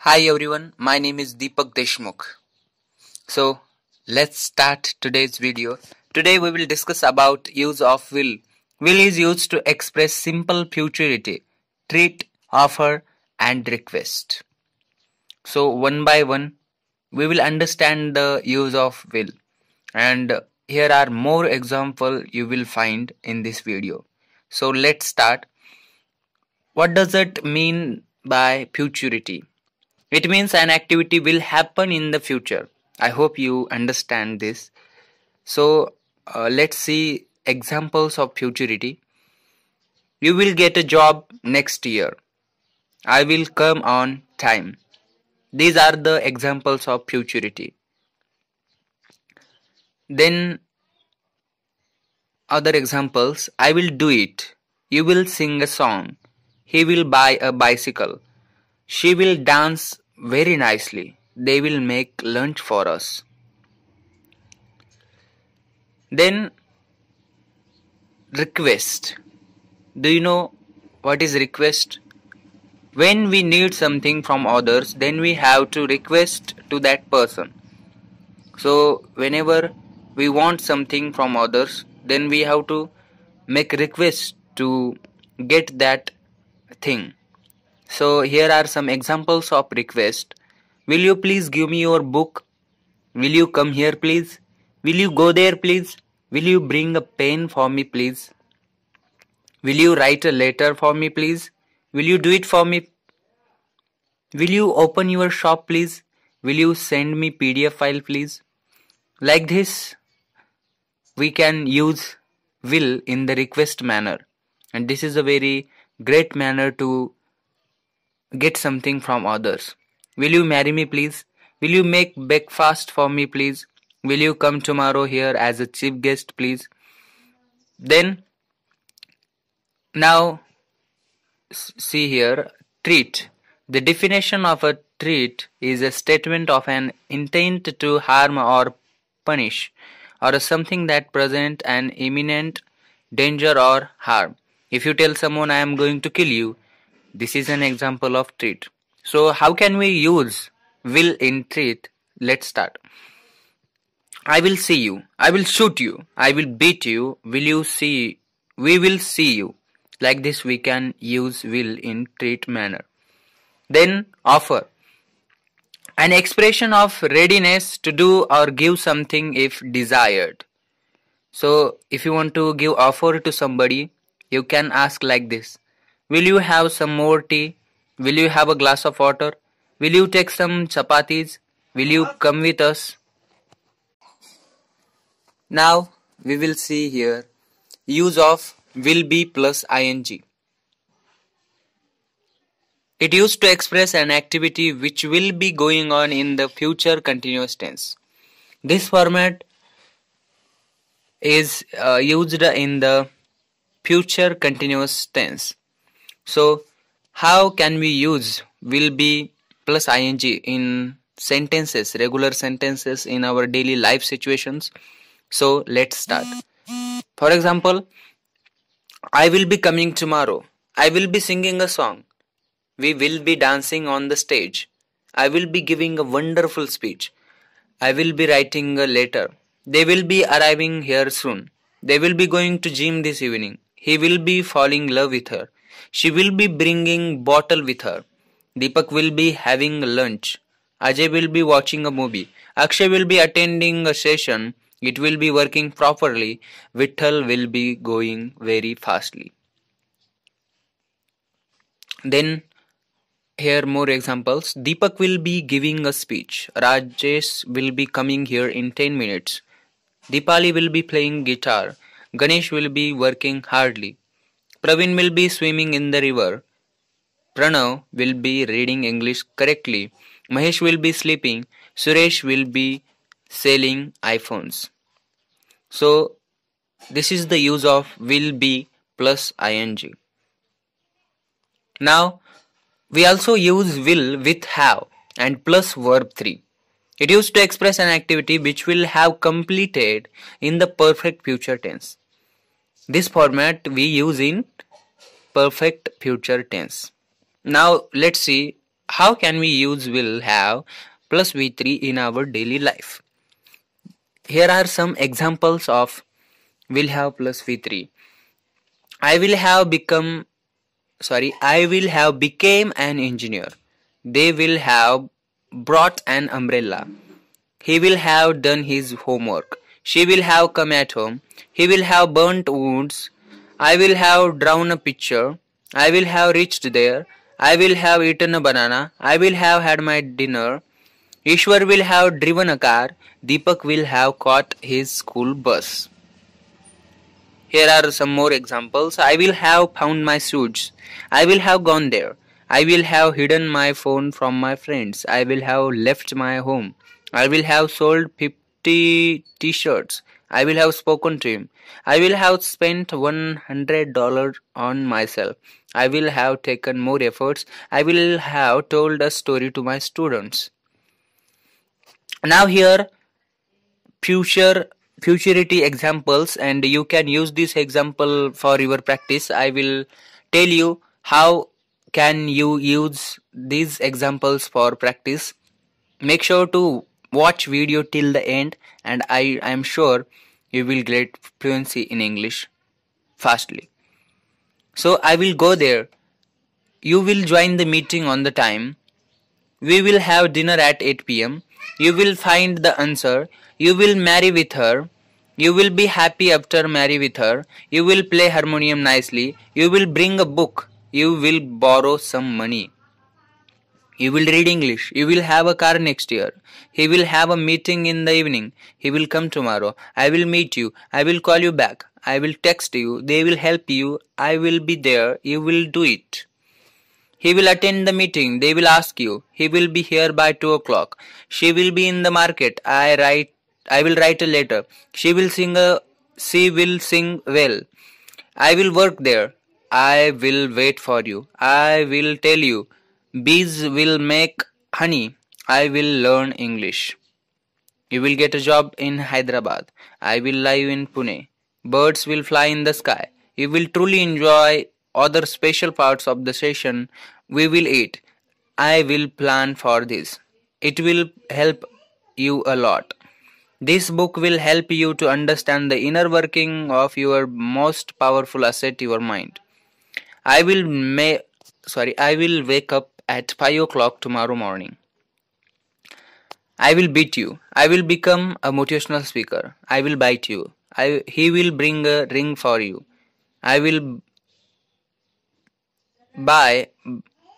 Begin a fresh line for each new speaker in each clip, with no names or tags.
Hi everyone, my name is Deepak Deshmukh. So let's start today's video. Today we will discuss about use of will. Will is used to express simple futurity, treat, offer and request. So one by one we will understand the use of will, and here are more examples you will find in this video. So let's start. What does it mean by futurity? It means an activity will happen in the future. I hope you understand this. So let's see examples of futurity. You will get a job next year. I will come on time. These are the examples of futurity. Then other examples. I will do it. You will sing a song. He will buy a bicycle. She will dance very nicely. They will make lunch for us. Then request. Do you know what is request? When we need something from others, then we have to request to that person. So whenever we want something from others, then we have to make request to get that thing. So here are some examples of request. Will you please give me your book? Will you come here please? Will you go there please? Will you bring a pen for me please? Will you write a letter for me please? Will you do it for me? Will you open your shop please? Will you send me PDF file please? Like this, we can use will in the request manner. And this is a very great manner to get something from others. Will you marry me please? Will you make breakfast for me please? Will you come tomorrow here as a chief guest please? Then now see here, treat. The definition of a treat is a statement of an intent to harm or punish, or something that presents an imminent danger or harm. If you tell someone I am going to kill you, this is an example of treat. So how can we use will in treat? Let's start. I will see you. I will shoot you. I will beat you. Will you see? We will see you. Like this we can use will in treat manner. Then offer. An expression of readiness to do or give something if desired. So if you want to give offer to somebody, you can ask like this. Will you have some more tea? Will you have a glass of water? Will you take some chapatis? Will you come with us? Now we will see here use of will be plus ing. It used to express an activity which will be going on in the future continuous tense. This format is used in the future continuous tense. So how can we use will be plus ing in sentences, regular sentences in our daily life situations? So let's start. For example, I will be coming tomorrow. I will be singing a song. We will be dancing on the stage. I will be giving a wonderful speech. I will be writing a letter. They will be arriving here soon. They will be going to gym this evening. He will be falling in love with her. She will be bringing bottle with her. Deepak will be having lunch. Ajay will be watching a movie. Akshay will be attending a session. It will be working properly. Vittal will be going very fastly. Then here more examples. Deepak will be giving a speech. Rajesh will be coming here in 10 minutes. Deepali will be playing guitar. Ganesh will be working hardly. Praveen will be swimming in the river. Pranav will be reading English correctly. Mahesh will be sleeping. Suresh will be selling iPhones. So this is the use of will be plus ing. Now we also use will with have and plus verb 3. It used to express an activity which will have completed in the perfect future tense. This format we use in perfect future tense. Now let's see how can we use will have plus V3 in our daily life? Here are some examples of will have plus V3. I will have become I will have became an engineer. They will have brought an umbrella. He will have done his homework. She will have come at home. He will have burnt wounds. I will have drawn a picture. I will have reached there. I will have eaten a banana. I will have had my dinner. Ishwar will have driven a car. Deepak will have caught his school bus. Here are some more examples. I will have found my suits. I will have gone there. I will have hidden my phone from my friends. I will have left my home. I will have sold 50 t-shirts. I will have spoken to him. I will have spent $100 on myself. I will have taken more efforts. I will have told a story to my students. Now here futurity examples, and you can use this example for your practice. I will tell you how can you use these examples for practice. Make sure to watch video till the end, and I am sure you will get fluency in English fastly. So I will go there. You will join the meeting on the time. We will have dinner at 8 p.m. You will find the answer. You will marry with her. You will be happy after marry with her. You will play harmonium nicely. You will bring a book. You will borrow some money. You will read English. You will have a car next year. He will have a meeting in the evening. He will come tomorrow. I will meet you. I will call you back. I will text you. They will help you. I will be there. You will do it. He will attend the meeting. They will ask you. He will be here by 2 o'clock. She will be in the market. I will write a letter. She will sing well. I will work there. I will wait for you. I will tell you. Bees will make honey. I will learn English. You will get a job in Hyderabad. I will live in Pune. Birds will fly in the sky. You will truly enjoy other special parts of the session. We will eat. I will plan for this. It will help you a lot. This book will help you to understand the inner working of your most powerful asset, your mind. I will wake up at 5 o'clock tomorrow morning. I will beat you. I will become a motivational speaker. I will bite you. He will bring a ring for you. I will buy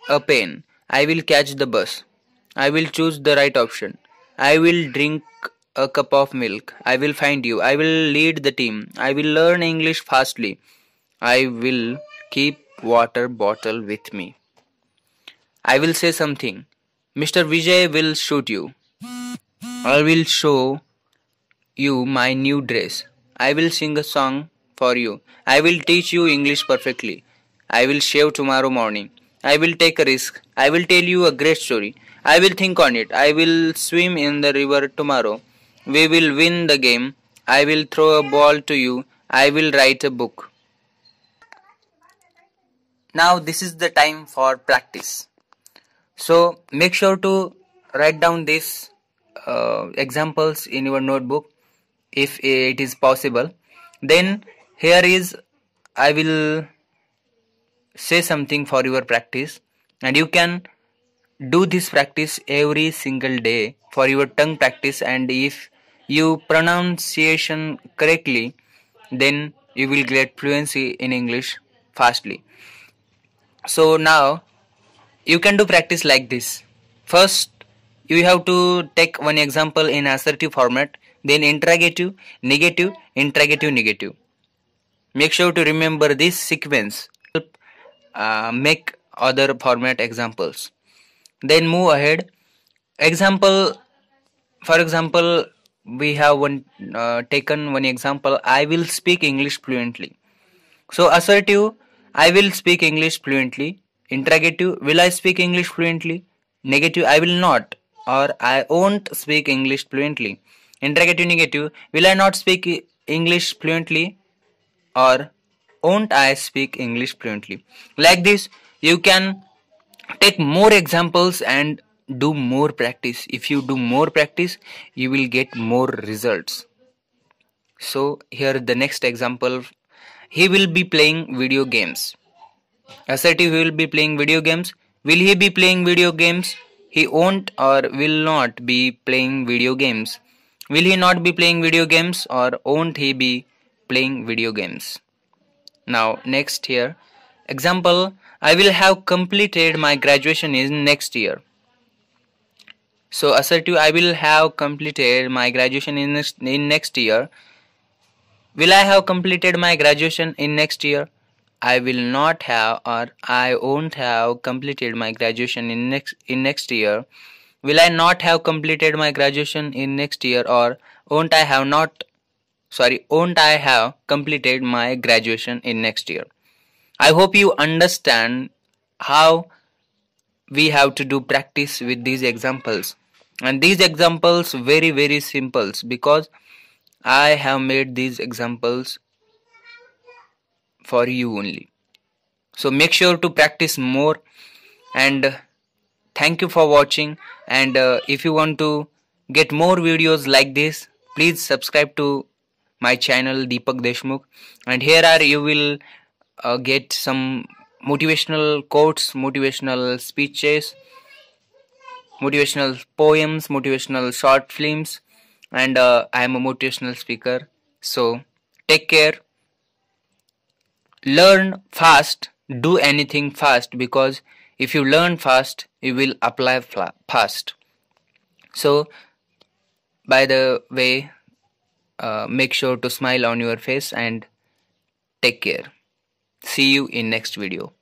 a pen. I will catch the bus. I will choose the right option. I will drink a cup of milk. I will find you. I will lead the team. I will learn English fastly. I will keep water bottle with me. I will say something. Mr. Vijay will shoot you. I will show you my new dress. I will sing a song for you. I will teach you English perfectly. I will shave tomorrow morning. I will take a risk. I will tell you a great story. I will think on it. I will swim in the river tomorrow. We will win the game. I will throw a ball to you. I will write a book. Now this is the time for practice. So make sure to write down these examples in your notebook if it is possible. Then here is, I will say something for your practice, and you can do this practice every single day for your tongue practice, and if you pronunciation correctly, then you will get fluency in English fastly. So now you can do practice like this. First, you have to take one example in assertive format, then interrogative, negative, interrogative, negative. Make sure to remember this sequence. Make other format examples. Then move ahead. For example, we have taken one example. I will speak English fluently. So assertive, I will speak English fluently. Interrogative, will I speak English fluently? Negative, I will not, or I won't speak English fluently. Interrogative, negative, will I not speak English fluently, or won't I speak English fluently? Like this, you can Take more examples and do more practice. If you do more practice, you will get more results. So here the next example, he will be playing video games. Assertive, he will be playing video games. Will he be playing video games? He won't or will not be playing video games. Will he not be playing video games or won't he be playing video games? Now next here, example, I will have completed my graduation in next year. So assertive, I will have completed my graduation in next year. Will I have completed my graduation in next year? I will not have or I won't have completed my graduation in next year. Will I not have completed my graduation in next year or won't I have completed my graduation in next year? I hope you understand how we have to do practice with these examples. And these examples very simple because I have made these examples for you only. So make sure to practice more, and thank you for watching. And if you want to get more videos like this, please subscribe to my channel Deepak Deshmukh, and here are you will get some motivational quotes, motivational speeches, motivational poems, motivational short films, and I am a motivational speaker. So take care, learn fast, do anything fast, because if you learn fast you will apply fast. So by the way, make sure to smile on your face and take care. See you in next video.